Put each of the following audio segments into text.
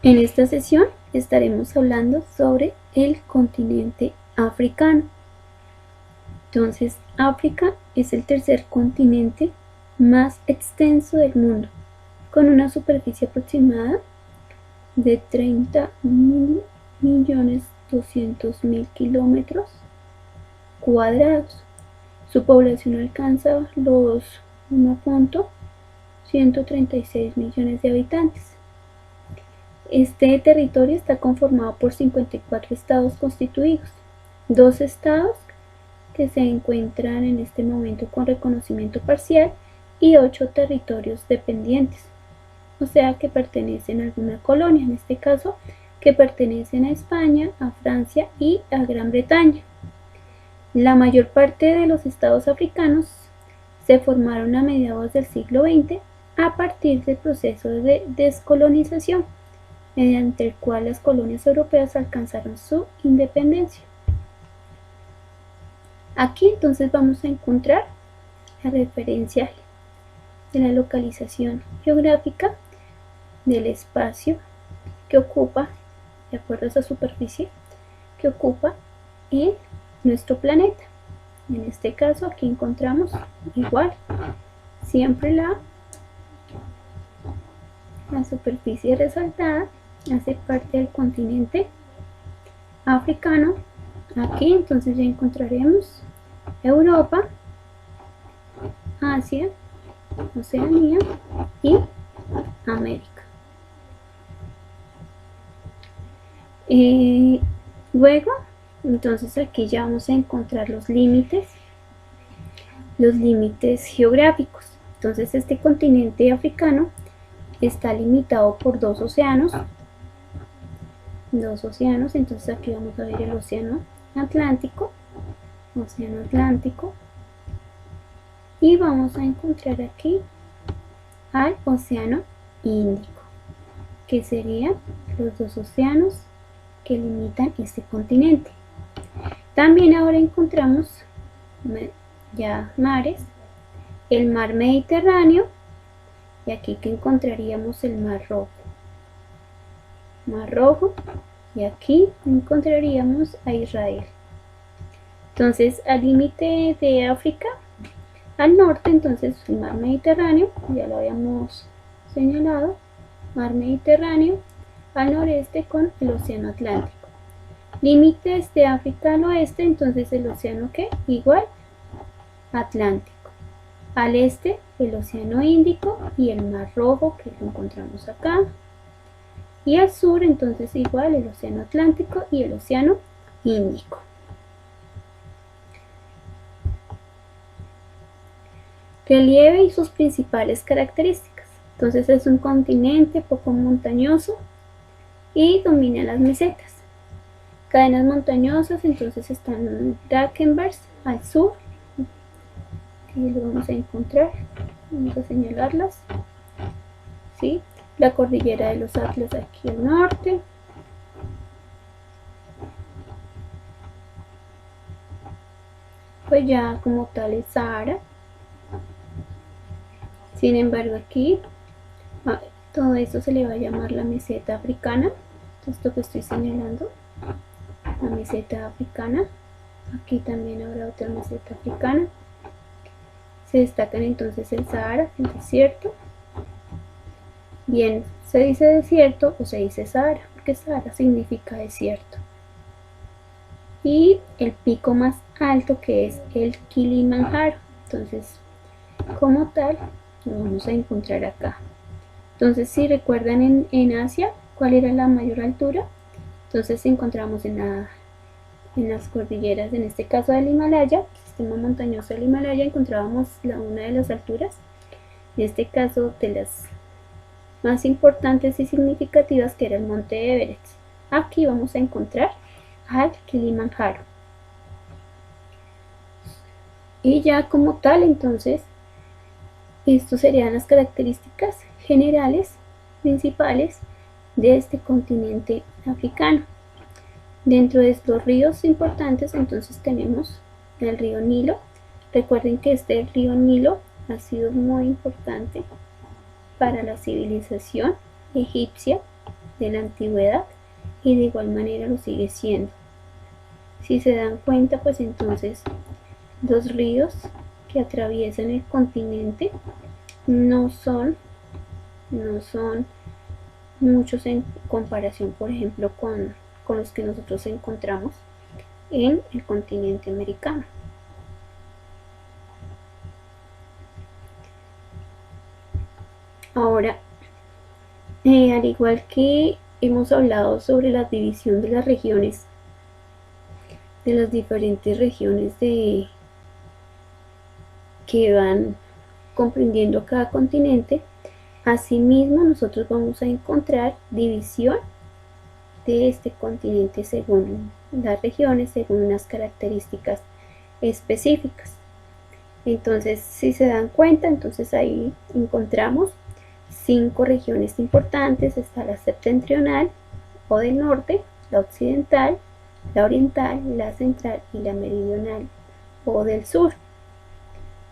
En esta sesión estaremos hablando sobre el continente africano. Entonces, África es el tercer continente más extenso del mundo, con una superficie aproximada de 30.200.000 kilómetros cuadrados. Su población alcanza los 1.136 millones de habitantes. Este territorio está conformado por 54 estados constituidos, 2 estados que se encuentran en este momento con reconocimiento parcial y 8 territorios dependientes, o sea que pertenecen a alguna colonia, en este caso que pertenecen a España, a Francia y a Gran Bretaña. La mayor parte de los estados africanos se formaron a mediados del siglo XX a partir del proceso de descolonización, mediante el cual las colonias europeas alcanzaron su independencia. Aquí entonces vamos a encontrar la referencia de la localización geográfica del espacio que ocupa, de acuerdo a esa superficie, que ocupa en nuestro planeta. En este caso aquí encontramos igual, siempre la superficie resaltada hace parte del continente africano. Aquí entonces ya encontraremos Europa, Asia, Oceanía y América. Luego entonces aquí ya vamos a encontrar los límites geográficos. Entonces este continente africano está limitado por dos océanos, entonces aquí vamos a ver el océano Atlántico, y vamos a encontrar aquí al océano Índico, que serían los dos océanos que limitan este continente. También ahora encontramos ya mares, el mar Mediterráneo, y aquí que encontraríamos el mar Rojo, y aquí encontraríamos a Israel. Entonces al límite de África, al norte, entonces el mar Mediterráneo, ya lo habíamos señalado, mar Mediterráneo, al noreste con el océano Atlántico. Límites de África al oeste, entonces el océano que igual Atlántico. Al este el océano Índico y el mar Rojo, que lo encontramos acá. Y al sur entonces igual el océano Atlántico y el océano Índico. Relieve y sus principales características. Entonces es un continente poco montañoso y domina las mesetas. Cadenas montañosas, entonces están Drakensberg al sur, aquí lo vamos a encontrar, vamos a señalarlas, ¿sí? La cordillera de los Atlas aquí al norte, pues ya como tal el Sahara. Sin embargo aquí todo esto se le va a llamar la meseta africana, esto que estoy señalando, la meseta africana. Aquí también habrá otra meseta africana. Se destacan entonces el Sahara, el desierto. Bien, se dice desierto o se dice Sahara, porque Sahara significa desierto. Y el pico más alto, que es el Kilimanjaro. Entonces, como tal, lo vamos a encontrar acá. Entonces, si recuerdan en Asia, ¿cuál era la mayor altura? Entonces encontramos en las cordilleras, en este caso del Himalaya, el sistema montañoso del Himalaya, encontrábamos una de las alturas, en este caso de las más importantes y significativas, que era el monte Everest. Aquí vamos a encontrar al Kilimanjaro. Y ya como tal, entonces, estas serían las características generales, principales, de este continente africano. Dentro de estos ríos importantes, entonces tenemos el río Nilo. Recuerden que este río Nilo ha sido muy importante para la civilización egipcia de la antigüedad y de igual manera lo sigue siendo. Si se dan cuenta, pues entonces los ríos que atraviesan el continente no son muchos en comparación, por ejemplo, con los que nosotros encontramos en el continente americano. Ahora, al igual que hemos hablado sobre la división de las regiones, de las diferentes regiones que van comprendiendo cada continente, asimismo nosotros vamos a encontrar división de este continente según las regiones, según unas características específicas. Entonces, si se dan cuenta, entonces ahí encontramos 5 regiones importantes. Está la septentrional o del norte, la occidental, la oriental, la central y la meridional o del sur.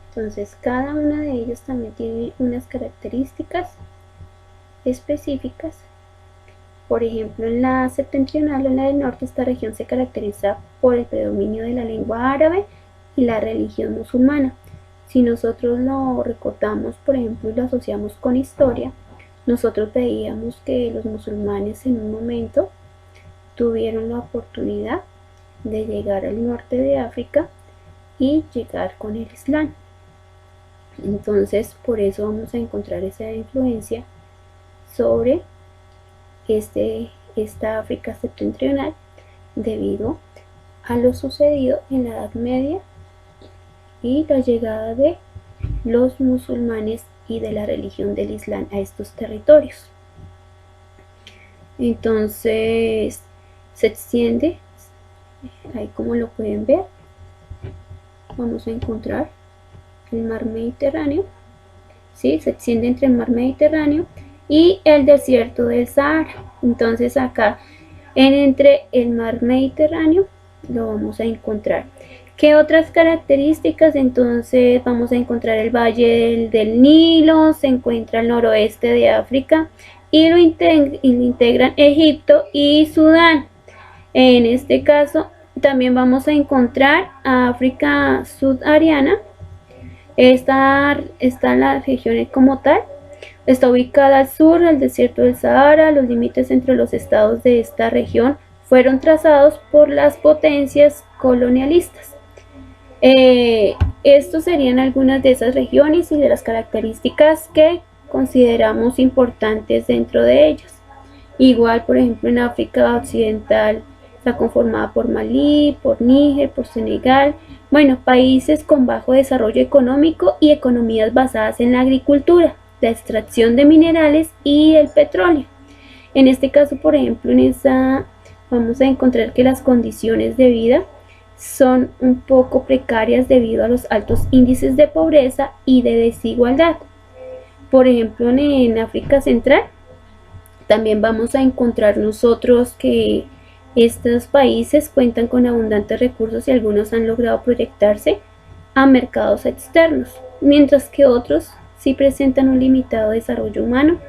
Entonces cada una de ellas también tiene unas características específicas. Por ejemplo, en la septentrional o en la del norte, esta región se caracteriza por el predominio de la lengua árabe y la religión musulmana. Si nosotros lo recordamos, por ejemplo, y lo asociamos con historia, nosotros veíamos que los musulmanes en un momento tuvieron la oportunidad de llegar al norte de África y llegar con el Islam. Entonces, por eso vamos a encontrar esa influencia sobre esta África septentrional, debido a lo sucedido en la Edad Media y la llegada de los musulmanes y de la religión del Islam a estos territorios. Entonces se extiende, ahí como lo pueden ver, vamos a encontrar el mar Mediterráneo, ¿sí? Se extiende entre el mar Mediterráneo y el desierto del Sahara. Entonces acá entre el mar Mediterráneo lo vamos a encontrar. ¿Qué otras características? Entonces vamos a encontrar el valle del Nilo, se encuentra al noroeste de África y lo integran Egipto y Sudán. En este caso también vamos a encontrar a África subsahariana. Esta la región como tal. Está ubicada al sur del desierto del Sahara. Los límites entre los estados de esta región fueron trazados por las potencias colonialistas. Estos serían algunas de esas regiones y de las características que consideramos importantes dentro de ellas. Igual, por ejemplo, en África Occidental está conformada por Malí, por Níger, por Senegal. Bueno, países con bajo desarrollo económico y economías basadas en la agricultura, la extracción de minerales y el petróleo. En este caso, por ejemplo, vamos a encontrar que las condiciones de vida son un poco precarias debido a los altos índices de pobreza y de desigualdad. Por ejemplo, en África Central también vamos a encontrar nosotros que estos países cuentan con abundantes recursos y algunos han logrado proyectarse a mercados externos, mientras que otros sí presentan un limitado desarrollo humano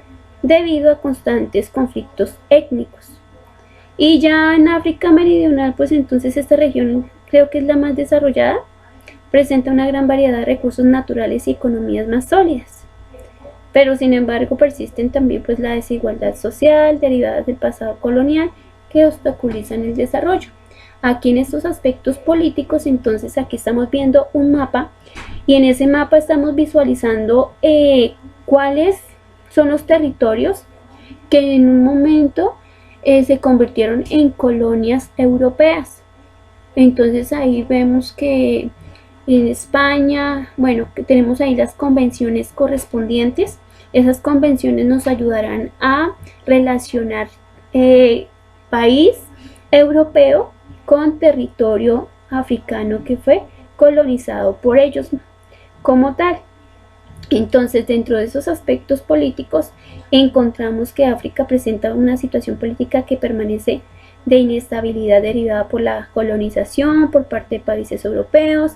debido a constantes conflictos étnicos. Y ya en África Meridional, pues entonces esta región creo que es la más desarrollada, presenta una gran variedad de recursos naturales y economías más sólidas. Pero sin embargo persisten también pues la desigualdad social derivada del pasado colonial que obstaculizan el desarrollo. Aquí en estos aspectos políticos, entonces aquí estamos viendo un mapa y en ese mapa estamos visualizando cuáles son los territorios que en un momento se convirtieron en colonias europeas. Entonces ahí vemos que en España, bueno, que tenemos ahí las convenciones correspondientes. Esas convenciones nos ayudarán a relacionar país europeo con territorio africano que fue colonizado por ellos como tal. Entonces, dentro de esos aspectos políticos, encontramos que África presenta una situación política que permanece de inestabilidad derivada por la colonización por parte de países europeos,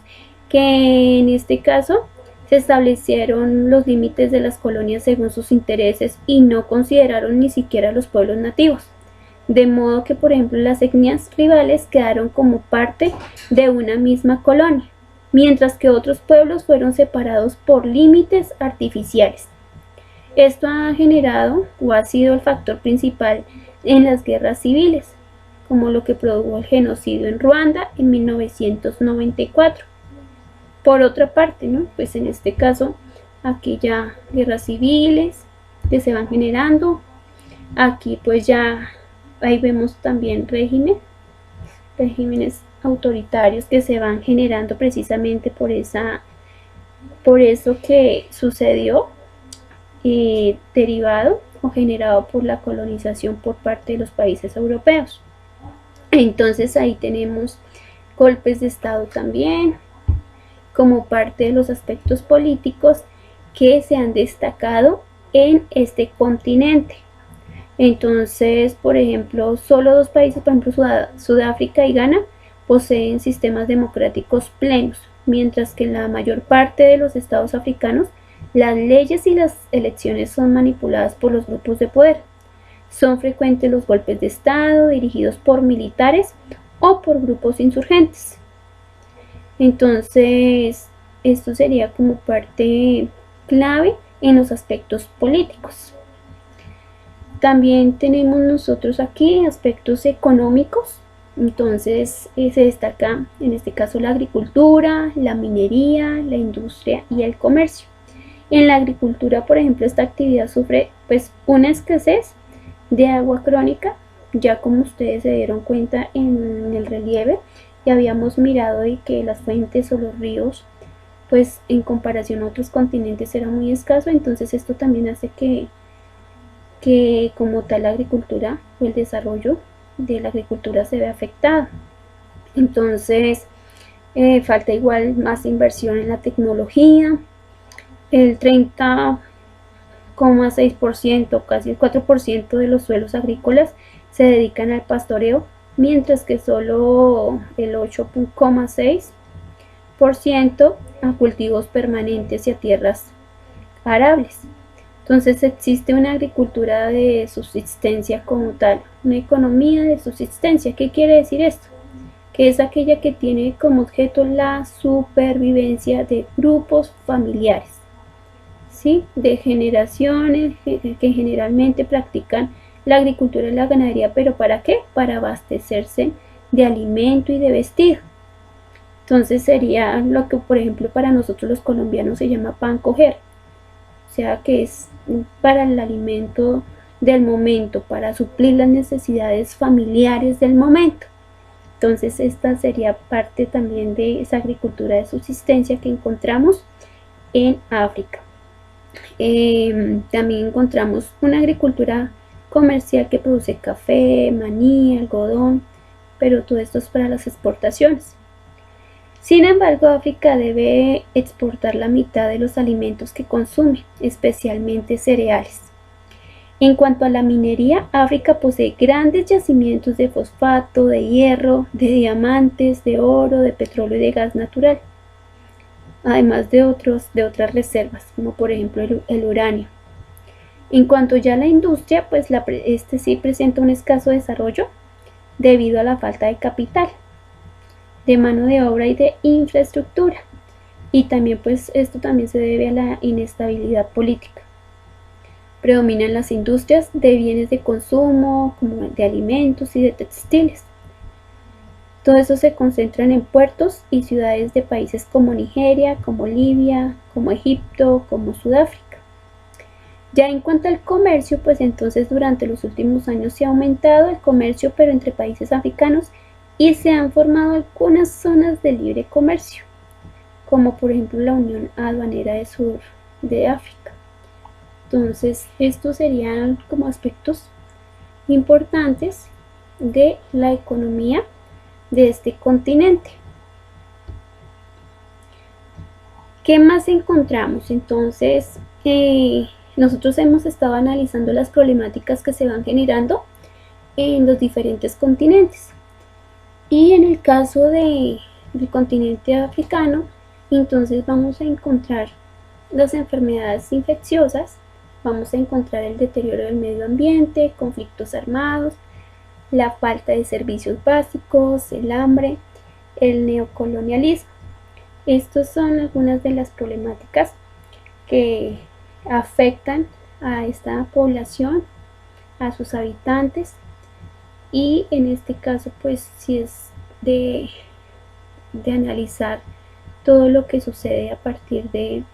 que en este caso establecieron los límites de las colonias según sus intereses y no consideraron ni siquiera a los pueblos nativos. De modo que, por ejemplo, las etnias rivales quedaron como parte de una misma colonia, mientras que otros pueblos fueron separados por límites artificiales. Esto ha generado o ha sido el factor principal en las guerras civiles, como lo que produjo el genocidio en Ruanda en 1994. Por otra parte, ¿no? Pues en este caso, aquí ya guerras civiles que se van generando. Aquí pues ya ahí vemos también regímenes autoritarios que se van generando precisamente por eso que sucedió, derivado o generado por la colonización por parte de los países europeos. Entonces ahí tenemos golpes de estado también como parte de los aspectos políticos que se han destacado en este continente. Entonces, por ejemplo, solo dos países, por ejemplo Sudáfrica y Ghana, poseen sistemas democráticos plenos, mientras que en la mayor parte de los estados africanos las leyes y las elecciones son manipuladas por los grupos de poder. Son frecuentes los golpes de estado dirigidos por militares o por grupos insurgentes. Entonces, esto sería como parte clave en los aspectos políticos. También tenemos nosotros aquí aspectos económicos. Entonces se destaca en este caso la agricultura, la minería, la industria y el comercio. En la agricultura, por ejemplo, esta actividad sufre pues una escasez de agua crónica, ya como ustedes se dieron cuenta en el relieve, y habíamos mirado de que las fuentes o los ríos pues en comparación a otros continentes era muy escaso. Entonces esto también hace que como tal la agricultura o el desarrollo de la agricultura se ve afectado. Entonces falta igual más inversión en la tecnología. El 30,6%, casi el 4% de los suelos agrícolas se dedican al pastoreo, mientras que solo el 8,6% a cultivos permanentes y a tierras arables. Entonces existe una agricultura de subsistencia como tal, una economía de subsistencia. ¿Qué quiere decir esto? Que es aquella que tiene como objeto la supervivencia de grupos familiares, ¿sí? De generaciones que generalmente practican la agricultura y la ganadería, pero ¿para qué? Para abastecerse de alimento y de vestido. Entonces sería lo que, por ejemplo, para nosotros los colombianos se llama pan coger, o sea que es para el alimento del momento, para suplir las necesidades familiares del momento. Entonces esta sería parte también de esa agricultura de subsistencia que encontramos en África. También encontramos una agricultura comercial que produce café, maní, algodón, pero todo esto es para las exportaciones. Sin embargo, África debe exportar la mitad de los alimentos que consume, especialmente cereales. En cuanto a la minería, África posee grandes yacimientos de fosfato, de hierro, de diamantes, de oro, de petróleo y de gas natural, además de otras reservas, como por ejemplo el uranio. En cuanto ya a la industria, pues este sí presenta un escaso desarrollo debido a la falta de capital, de mano de obra y de infraestructura, y también pues esto también se debe a la inestabilidad política. Predominan las industrias de bienes de consumo, como de alimentos y de textiles. Todo eso se concentran en puertos y ciudades de países como Nigeria, como Libia, como Egipto, como Sudáfrica. Ya en cuanto al comercio, pues entonces durante los últimos años se ha aumentado el comercio, pero entre países africanos, y se han formado algunas zonas de libre comercio, como por ejemplo la Unión Aduanera del Sur de África. Entonces estos serían como aspectos importantes de la economía de este continente. ¿Qué más encontramos? Entonces nosotros hemos estado analizando las problemáticas que se van generando en los diferentes continentes, y en el caso del continente africano, entonces vamos a encontrar las enfermedades infecciosas, vamos a encontrar el deterioro del medio ambiente, conflictos armados, la falta de servicios básicos, el hambre, el neocolonialismo. Estas son algunas de las problemáticas que afectan a esta población, a sus habitantes, y en este caso pues si es de analizar todo lo que sucede a partir de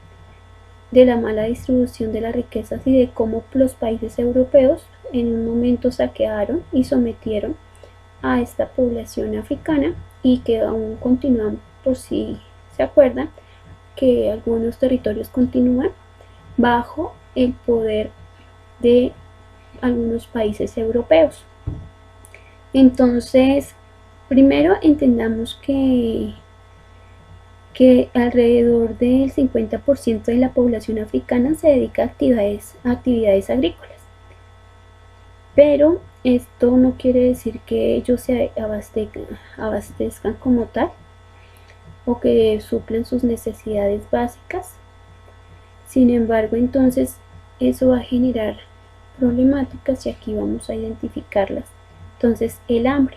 la mala distribución de las riquezas y de cómo los países europeos en un momento saquearon y sometieron a esta población africana, y que aún continúan, por si se acuerdan, que algunos territorios continúan bajo el poder de algunos países europeos. Entonces, primero entendamos que alrededor del 50% de la población africana se dedica a actividades agrícolas. Pero esto no quiere decir que ellos se abastezcan como tal o que suplen sus necesidades básicas. Sin embargo, entonces eso va a generar problemáticas y aquí vamos a identificarlas. Entonces, el hambre.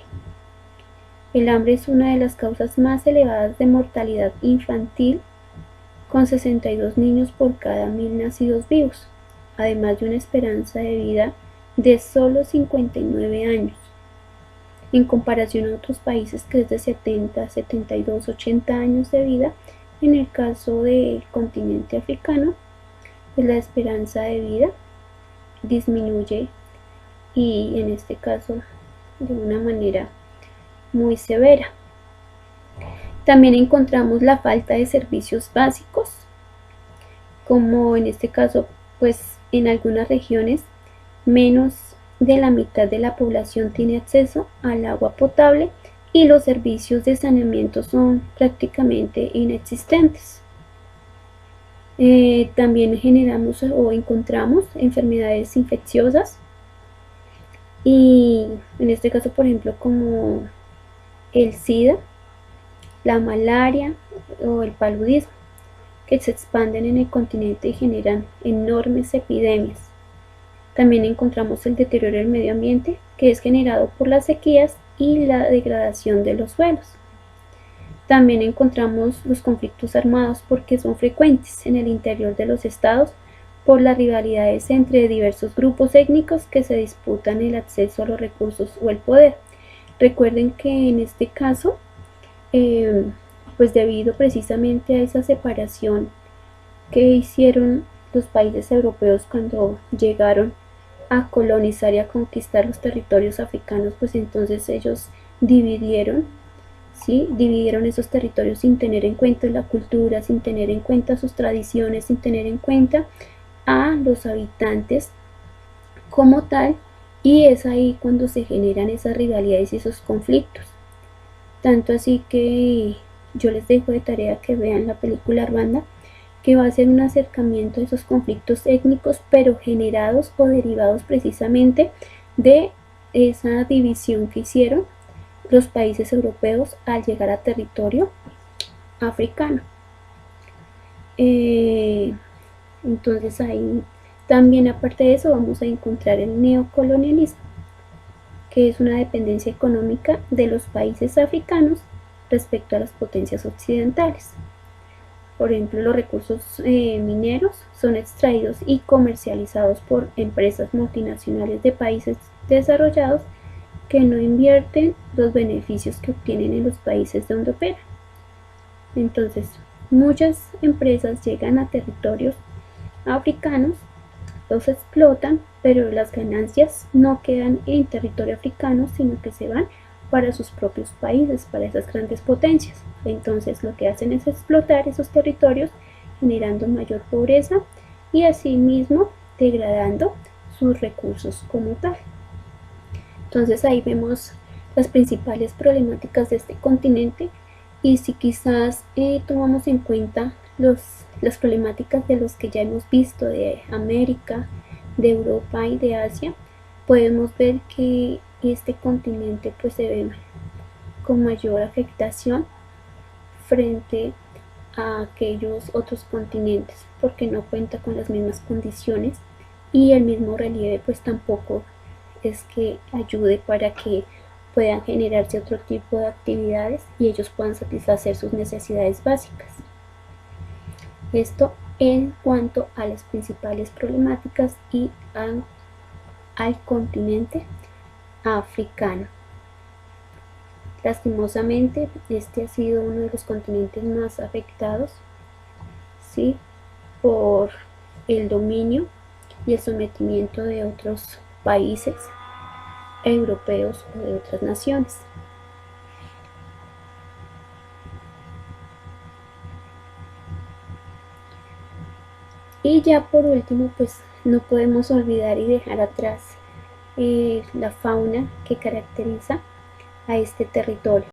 El hambre es una de las causas más elevadas de mortalidad infantil, con 62 niños por cada 1000 nacidos vivos, además de una esperanza de vida de solo 59 años, en comparación a otros países que es de 70, 72, 80 años de vida. En el caso del continente africano, pues la esperanza de vida disminuye, y en este caso de una manera muy severa. También encontramos la falta de servicios básicos, como en este caso pues en algunas regiones menos de la mitad de la población tiene acceso al agua potable y los servicios de saneamiento son prácticamente inexistentes. También generamos o encontramos enfermedades infecciosas, y en este caso por ejemplo como el SIDA, la malaria o el paludismo, que se expanden en el continente y generan enormes epidemias. También encontramos el deterioro del medio ambiente, que es generado por las sequías y la degradación de los suelos. También encontramos los conflictos armados, porque son frecuentes en el interior de los estados por las rivalidades entre diversos grupos étnicos que se disputan el acceso a los recursos o el poder. Recuerden que en este caso, pues debido precisamente a esa separación que hicieron los países europeos cuando llegaron a colonizar y a conquistar los territorios africanos, pues entonces ellos dividieron esos territorios sin tener en cuenta la cultura, sin tener en cuenta sus tradiciones, sin tener en cuenta a los habitantes como tal, y es ahí cuando se generan esas rivalidades y esos conflictos. Tanto así que yo les dejo de tarea que vean la película Rwanda, que va a ser un acercamiento a esos conflictos étnicos, pero generados o derivados precisamente de esa división que hicieron los países europeos al llegar a territorio africano. Entonces ahí también, aparte de eso, vamos a encontrar el neocolonialismo, que es una dependencia económica de los países africanos respecto a las potencias occidentales. Por ejemplo, los recursos mineros son extraídos y comercializados por empresas multinacionales de países desarrollados que no invierten los beneficios que obtienen en los países donde operan. Entonces, muchas empresas llegan a territorios africanos, los explotan, pero las ganancias no quedan en territorio africano, sino que se van para sus propios países, para esas grandes potencias. Entonces lo que hacen es explotar esos territorios, generando mayor pobreza y asimismo degradando sus recursos como tal. Entonces ahí vemos las principales problemáticas de este continente, y si quizás tomamos en cuenta las problemáticas de los que ya hemos visto de América, de Europa y de Asia, podemos ver que este continente pues se ve con mayor afectación frente a aquellos otros continentes porque no cuenta con las mismas condiciones y el mismo relieve pues tampoco es que ayude para que puedan generarse otro tipo de actividades y ellos puedan satisfacer sus necesidades básicas. Esto en cuanto a las principales problemáticas y al continente africano. Lastimosamente, este ha sido uno de los continentes más afectados, ¿sí?, por el dominio y el sometimiento de otros países europeos o de otras naciones. Y ya por último, pues no podemos olvidar y dejar atrás la fauna que caracteriza a este territorio.